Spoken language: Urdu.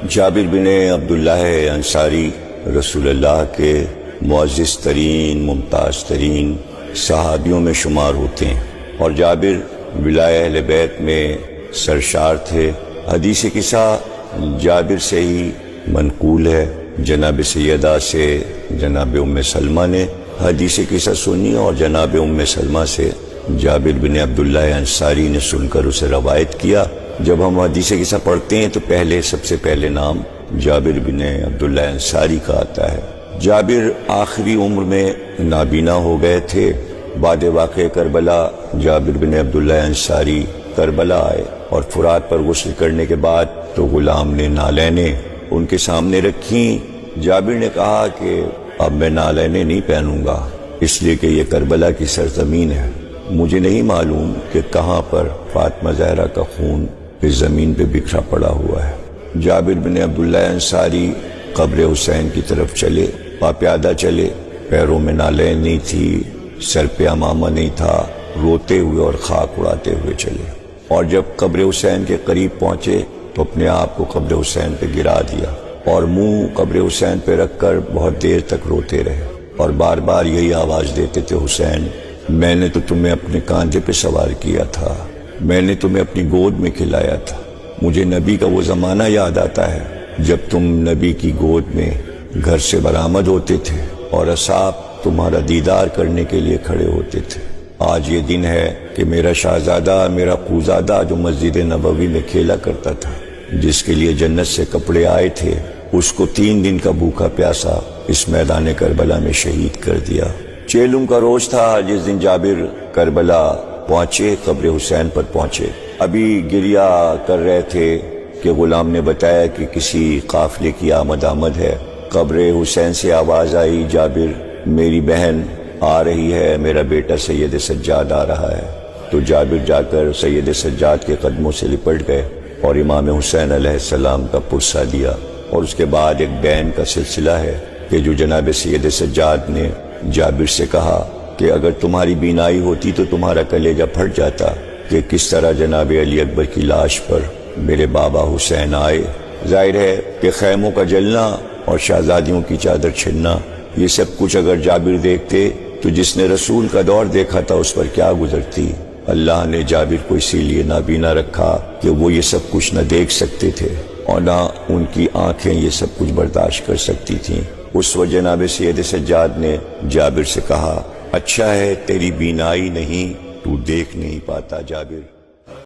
جابر بن عبداللہ انصاری رسول اللہ کے معزز ترین ممتاز ترین صحابیوں میں شمار ہوتے ہیں، اور جابر ولایہ اہل بیت میں سرشار تھے۔ حدیث قصہ جابر سے ہی منقول ہے۔ جناب سیدہ سے جناب ام سلمہ نے حدیث قصہ سنی، اور جناب ام سلمہ سے جابر بن عبداللہ انصاری نے سن کر اسے روایت کیا۔ جب ہم حدیث قصہ پڑھتے ہیں تو سب سے پہلے نام جابر بن عبداللہ انصاری کا آتا ہے۔ جابر آخری عمر میں نابینا ہو گئے تھے۔ بعد واقع کربلا جابر بن عبداللہ انصاری کربلا آئے، اور فرات پر غسل کرنے کے بعد تو غلام نے نالینیں ان کے سامنے رکھیں۔ جابر نے کہا کہ اب میں نالینیں نہیں پہنوں گا، اس لیے کہ یہ کربلا کی سرزمین ہے، مجھے نہیں معلوم کہ کہاں پر فاطمہ زہرا کا خون اس زمین پہ بکھرا پڑا ہوا ہے۔ جابر بن عبداللہ انصاری قبر حسین کی طرف چلے، پیادہ چلے، پیروں میں نالین نہیں تھی، سر پہ عمامہ نہیں تھا، روتے ہوئے اور خاک اڑاتے ہوئے چلے، اور جب قبر حسین کے قریب پہنچے تو اپنے آپ کو قبر حسین پہ گرا دیا، اور منہ قبر حسین پہ رکھ کر بہت دیر تک روتے رہے، اور بار بار یہی آواز دیتے تھے، حسین میں نے تو تمہیں اپنے کاندھے پہ سوار کیا تھا، میں نے تمہیں اپنی گود میں کھلایا تھا، مجھے نبی کا وہ زمانہ یاد آتا ہے جب تم نبی کی گود میں گھر سے برآمد ہوتے تھے اور اصحاب تمہارا دیدار کرنے کے لیے کھڑے ہوتے تھے۔ آج یہ دن ہے کہ میرا شہزادہ، میرا قوزادہ جو مسجد نبوی میں کھیلا کرتا تھا، جس کے لیے جنت سے کپڑے آئے تھے، اس کو 3 دن کا بھوکا پیاسا اس میدان کربلا میں شہید کر دیا۔ چیلم کا روز تھا جس دن جابر کربلا پہنچے، قبر حسین پر پہنچے۔ ابھی گریہ کر رہے تھے کہ غلام نے بتایا کہ کسی قافلے کی آمد ہے۔ قبر حسین سے آواز آئی، جابر میری بہن آ رہی ہے، میرا بیٹا سید سجاد آ رہا ہے۔ تو جابر جا کر سید سجاد کے قدموں سے لپٹ گئے اور امام حسین علیہ السلام کا پرسہ دیا، اور اس کے بعد ایک بین کا سلسلہ ہے کہ جو جناب سید سجاد نے جابر سے کہا کہ اگر تمہاری بینائی ہوتی تو تمہارا کلیجہ پھٹ جاتا کہ کس طرح جناب علی اکبر کی لاش پر میرے بابا حسین آئے۔ ظاہر ہے کہ خیموں کا جلنا اور شہزادیوں کی چادر چھننا، یہ سب کچھ اگر جابر دیکھتے تو جس نے رسول کا دور دیکھا تھا اس پر کیا گزرتی۔ اللہ نے جابر کو اسی لیے نابینا رکھا کہ وہ یہ سب کچھ نہ دیکھ سکتے تھے، اور نہ ان کی آنکھیں یہ سب کچھ برداشت کر سکتی تھیں۔ اس وقت جناب سید سجاد نے جابر سے کہا، اچھا ہے تیری بینائی نہیں، تو دیکھ نہیں پاتا جابر۔